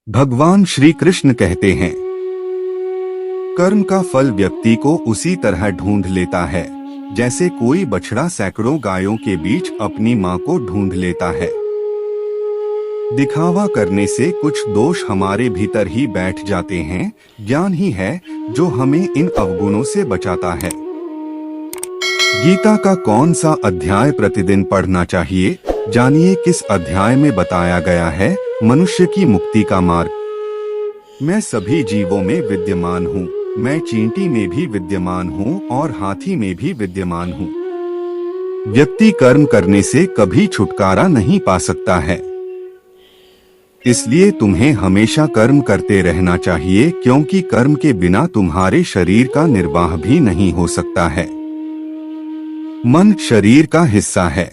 भगवान श्री कृष्ण कहते हैं, कर्म का फल व्यक्ति को उसी तरह ढूंढ लेता है जैसे कोई बछड़ा सैकड़ों गायों के बीच अपनी मां को ढूंढ लेता है। दिखावा करने से कुछ दोष हमारे भीतर ही बैठ जाते हैं। ज्ञान ही है जो हमें इन अवगुणों से बचाता है। गीता का कौन सा अध्याय प्रतिदिन पढ़ना चाहिए? जानिए किस अध्याय में बताया गया है मनुष्य की मुक्ति का मार्ग। मैं सभी जीवों में विद्यमान हूँ, मैं चींटी में भी विद्यमान हूँ और हाथी में भी विद्यमान हूँ। व्यक्ति कर्म करने से कभी छुटकारा नहीं पा सकता है, इसलिए तुम्हें हमेशा कर्म करते रहना चाहिए, क्योंकि कर्म के बिना तुम्हारे शरीर का निर्वाह भी नहीं हो सकता है। मन शरीर का हिस्सा है।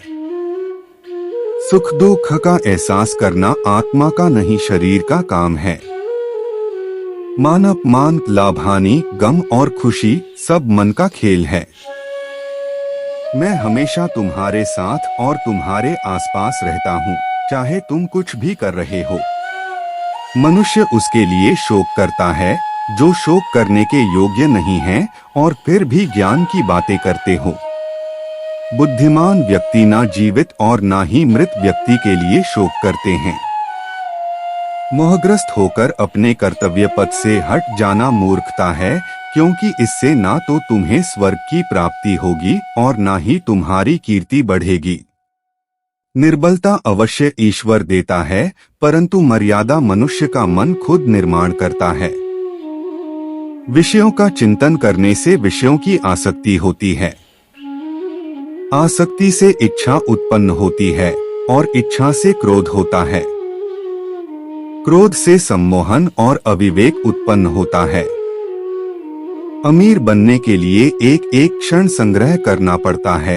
सुख दुख का एहसास करना आत्मा का नहीं शरीर का काम है। मान अपमान, लाभ हानि, गम और खुशी सब मन का खेल है। मैं हमेशा तुम्हारे साथ और तुम्हारे आसपास रहता हूँ, चाहे तुम कुछ भी कर रहे हो। मनुष्य उसके लिए शोक करता है जो शोक करने के योग्य नहीं है और फिर भी ज्ञान की बातें करते हो। बुद्धिमान व्यक्ति ना जीवित और ना ही मृत व्यक्ति के लिए शोक करते हैं। मोहग्रस्त होकर अपने कर्तव्य पथ से हट जाना मूर्खता है, क्योंकि इससे ना तो तुम्हें स्वर्ग की प्राप्ति होगी और ना ही तुम्हारी कीर्ति बढ़ेगी। निर्बलता अवश्य ईश्वर देता है, परंतु मर्यादा मनुष्य का मन खुद निर्माण करता है। विषयों का चिंतन करने से विषयों की आसक्ति होती है। आसक्ति से इच्छा उत्पन्न होती है और इच्छा से क्रोध होता है। क्रोध से सम्मोहन और अविवेक उत्पन्न होता है। अमीर बनने के लिए एक एक क्षण संग्रह करना पड़ता है,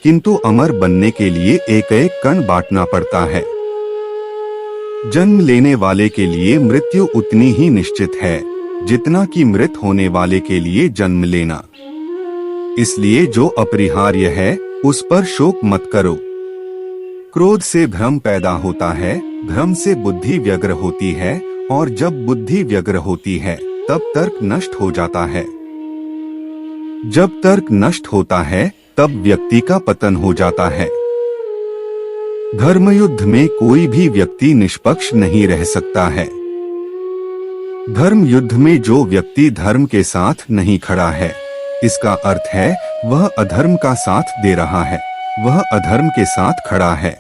किंतु अमर बनने के लिए एक एक कण बांटना पड़ता है। जन्म लेने वाले के लिए मृत्यु उतनी ही निश्चित है जितना कि मृत होने वाले के लिए जन्म लेना। इसलिए जो अपरिहार्य है उस पर शोक मत करो। क्रोध से भ्रम पैदा होता है, भ्रम से बुद्धि व्यग्र होती है और जब बुद्धि व्यग्र होती है तब तर्क नष्ट हो जाता है। जब तर्क नष्ट होता है तब व्यक्ति का पतन हो जाता है। धर्मयुद्ध में कोई भी व्यक्ति निष्पक्ष नहीं रह सकता है। धर्म युद्ध में जो व्यक्ति धर्म के साथ नहीं खड़ा है, इसका अर्थ है वह अधर्म का साथ दे रहा है, वह अधर्म के साथ खड़ा है।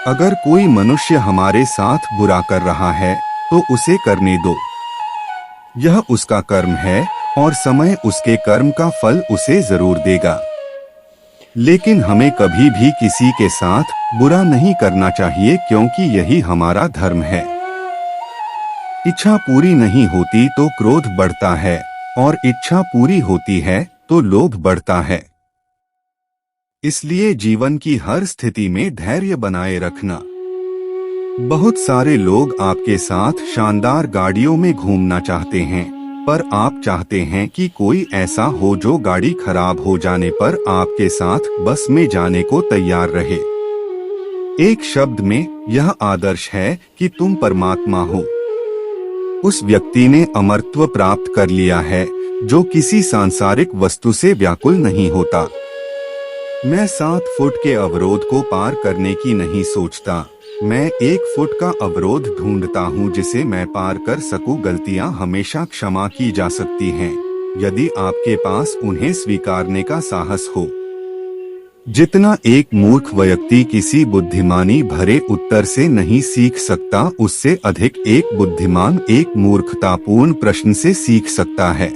अगर कोई मनुष्य हमारे साथ बुरा कर रहा है तो उसे करने दो। यह उसका कर्म है और समय उसके कर्म का फल उसे जरूर देगा। लेकिन हमें कभी भी किसी के साथ बुरा नहीं करना चाहिए, क्योंकि यही हमारा धर्म है। इच्छा पूरी नहीं होती तो क्रोध बढ़ता है और इच्छा पूरी होती है तो लोभ बढ़ता है। इसलिए जीवन की हर स्थिति में धैर्य बनाए रखना। बहुत सारे लोग आपके साथ शानदार गाड़ियों में घूमना चाहते हैं, पर आप चाहते हैं कि कोई ऐसा हो जो गाड़ी खराब हो जाने पर आपके साथ बस में जाने को तैयार रहे। एक शब्द में यह आदर्श है कि तुम परमात्मा हो। उस व्यक्ति ने अमरत्व प्राप्त कर लिया है जो किसी सांसारिक वस्तु से व्याकुल नहीं होता। मैं 7 फुट के अवरोध को पार करने की नहीं सोचता, मैं 1 फुट का अवरोध ढूंढता हूँ जिसे मैं पार कर सकूं। गलतियाँ हमेशा क्षमा की जा सकती हैं, यदि आपके पास उन्हें स्वीकारने का साहस हो। जितना एक मूर्ख व्यक्ति किसी बुद्धिमानी भरे उत्तर से नहीं सीख सकता, उससे अधिक एक बुद्धिमान एक मूर्खतापूर्ण प्रश्न से सीख सकता है।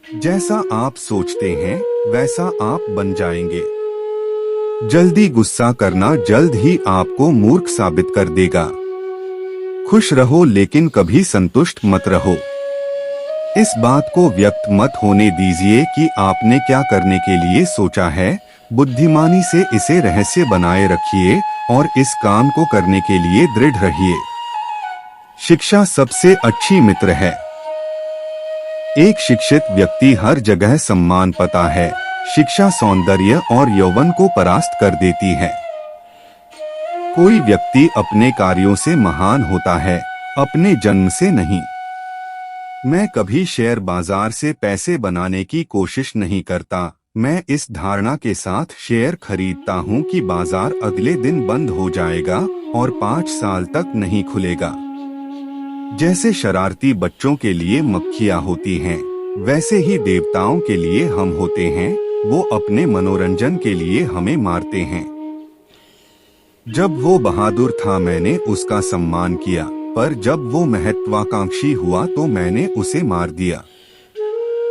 जैसा आप सोचते हैं वैसा आप बन जाएंगे। जल्दी गुस्सा करना जल्द ही आपको मूर्ख साबित कर देगा। खुश रहो लेकिन कभी संतुष्ट मत रहो। इस बात को व्यक्त मत होने दीजिए कि आपने क्या करने के लिए सोचा है। बुद्धिमानी से इसे रहस्य बनाए रखिए और इस काम को करने के लिए दृढ़ रहिए। शिक्षा सबसे अच्छी मित्र है। एक शिक्षित व्यक्ति हर जगह सम्मान पाता है। शिक्षा सौंदर्य और यौवन को परास्त कर देती है। कोई व्यक्ति अपने कार्यों से महान होता है, अपने जन्म से नहीं। मैं कभी शेयर बाजार से पैसे बनाने की कोशिश नहीं करता। मैं इस धारणा के साथ शेयर खरीदता हूं कि बाजार अगले दिन बंद हो जाएगा और 5 साल तक नहीं खुलेगा। जैसे शरारती बच्चों के लिए मक्खियां होती हैं, वैसे ही देवताओं के लिए हम होते हैं। वो अपने मनोरंजन के लिए हमें मारते हैं। जब वो बहादुर था मैंने उसका सम्मान किया, पर जब वो महत्वाकांक्षी हुआ तो मैंने उसे मार दिया।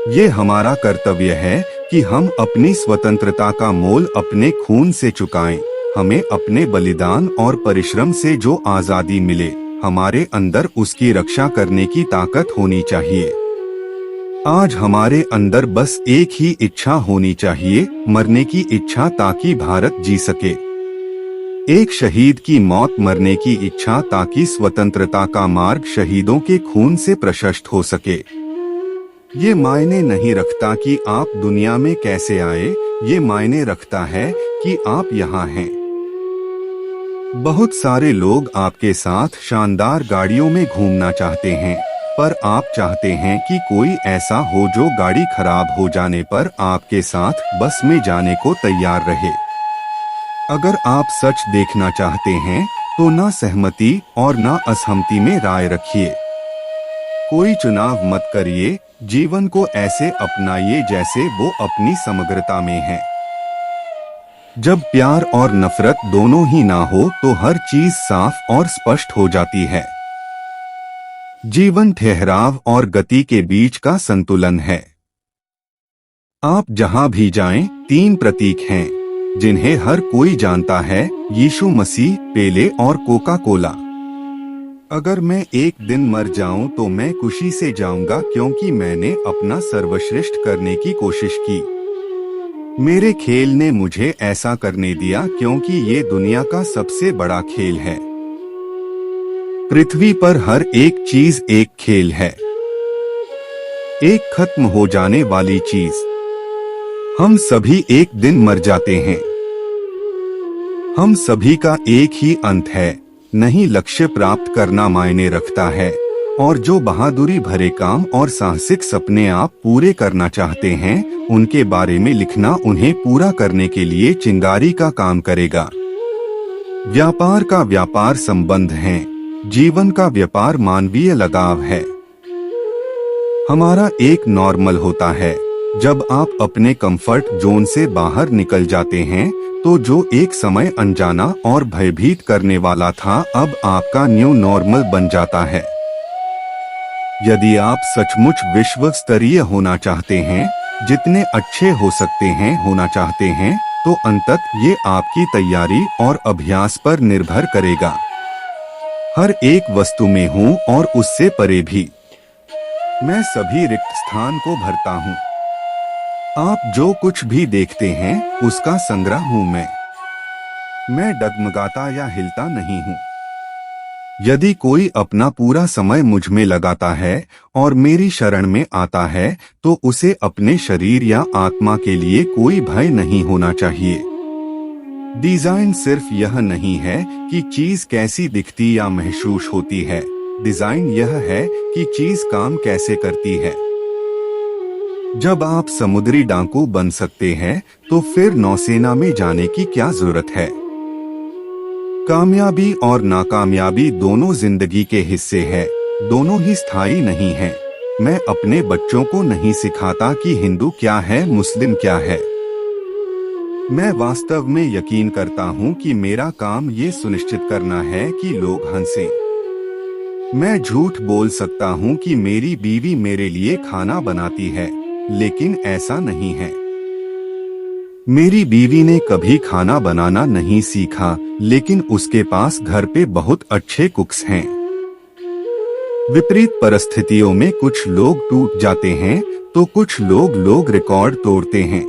ये हमारा कर्तव्य है कि हम अपनी स्वतंत्रता का मोल अपने खून से चुकाएं। हमें अपने बलिदान और परिश्रम से जो आजादी मिले, हमारे अंदर उसकी रक्षा करने की ताकत होनी चाहिए। आज हमारे अंदर बस एक ही इच्छा होनी चाहिए, मरने की इच्छा, ताकि भारत जी सके। एक शहीद की मौत, मरने की इच्छा, ताकि स्वतंत्रता का मार्ग शहीदों के खून से प्रशस्त हो सके। ये मायने नहीं रखता कि आप दुनिया में कैसे आए, ये मायने रखता है कि आप यहाँ हैं। बहुत सारे लोग आपके साथ शानदार गाड़ियों में घूमना चाहते हैं, पर आप चाहते हैं कि कोई ऐसा हो जो गाड़ी खराब हो जाने पर आपके साथ बस में जाने को तैयार रहे। अगर आप सच देखना चाहते हैं तो ना सहमति और ना असहमति में राय रखिए। कोई चुनाव मत करिए, जीवन को ऐसे अपनाइए जैसे वो अपनी समग्रता में है। जब प्यार और नफरत दोनों ही ना हो तो हर चीज साफ और स्पष्ट हो जाती है। जीवन ठहराव और गति के बीच का संतुलन है। आप जहां भी जाएं, 3 प्रतीक हैं जिन्हें हर कोई जानता है, यीशु मसीह, पेले और कोका कोला। अगर मैं एक दिन मर जाऊं तो मैं खुशी से जाऊंगा, क्योंकि मैंने अपना सर्वश्रेष्ठ करने की कोशिश की। मेरे खेल ने मुझे ऐसा करने दिया क्योंकि ये दुनिया का सबसे बड़ा खेल है। पृथ्वी पर हर एक चीज एक खेल है, एक खत्म हो जाने वाली चीज। हम सभी एक दिन मर जाते हैं। हम सभी का एक ही अंत है। नहीं लक्ष्य प्राप्त करना मायने रखता है, और जो बहादुरी भरे काम और साहसिक सपने आप पूरे करना चाहते हैं, उनके बारे में लिखना उन्हें पूरा करने के लिए चिंगारी का काम करेगा। व्यापार का व्यापार संबंध है, जीवन का व्यापार मानवीय लगाव है। हमारा एक नॉर्मल होता है। जब आप अपने कंफर्ट जोन से बाहर निकल जाते हैं तो जो एक समय अनजाना और भयभीत करने वाला था, अब आपका न्यू नॉर्मल बन जाता है। यदि आप सचमुच विश्व स्तरीय होना चाहते हैं, जितने अच्छे हो सकते हैं होना चाहते हैं, तो अंततः ये आपकी तैयारी और अभ्यास पर निर्भर करेगा। हर एक वस्तु में हूँ और उससे परे भी। मैं सभी रिक्त स्थान को भरता हूँ। आप जो कुछ भी देखते हैं उसका संग्रह हूँ मैं डगमगाता या हिलता नहीं हूँ। यदि कोई अपना पूरा समय मुझ में लगाता है और मेरी शरण में आता है, तो उसे अपने शरीर या आत्मा के लिए कोई भय नहीं होना चाहिए। डिजाइन सिर्फ यह नहीं है कि चीज कैसी दिखती या महसूस होती है, डिजाइन यह है कि चीज काम कैसे करती है। जब आप समुद्री डाकू बन सकते हैं, तो फिर नौसेना में जाने की क्या जरूरत है। कामयाबी और नाकामयाबी दोनों जिंदगी के हिस्से हैं, दोनों ही स्थायी नहीं हैं। मैं अपने बच्चों को नहीं सिखाता कि हिंदू क्या है, मुस्लिम क्या है। मैं वास्तव में यकीन करता हूँ कि मेरा काम ये सुनिश्चित करना है कि लोग हंसें। मैं झूठ बोल सकता हूँ कि मेरी बीवी मेरे लिए खाना बनाती है, लेकिन ऐसा नहीं है। मेरी बीवी ने कभी खाना बनाना नहीं सीखा, लेकिन उसके पास घर पे बहुत अच्छे कुक्स हैं। विपरीत परिस्थितियों में कुछ लोग टूट जाते हैं, तो कुछ लोग रिकॉर्ड तोड़ते हैं।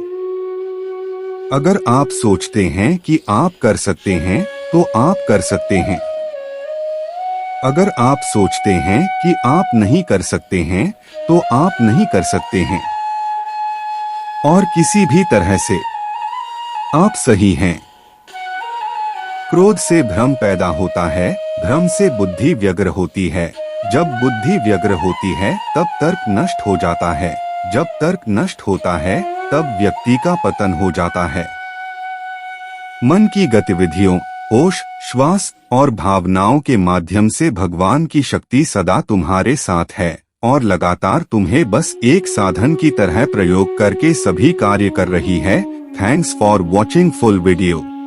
अगर आप सोचते हैं कि आप कर सकते हैं, तो आप कर सकते हैं। अगर आप सोचते हैं कि आप नहीं कर सकते हैं, तो आप नहीं कर सकते हैं। और किसी भी तरह से आप सही हैं। क्रोध से भ्रम पैदा होता है, भ्रम से बुद्धि व्यग्र होती है। जब बुद्धि व्यग्र होती है तब तर्क नष्ट हो जाता है। जब तर्क नष्ट होता है तब व्यक्ति का पतन हो जाता है। मन की गतिविधियों, होश, श्वास और भावनाओं के माध्यम से भगवान की शक्ति सदा तुम्हारे साथ है और लगातार तुम्हें बस एक साधन की तरह प्रयोग करके सभी कार्य कर रही है। Thanks for watching full video.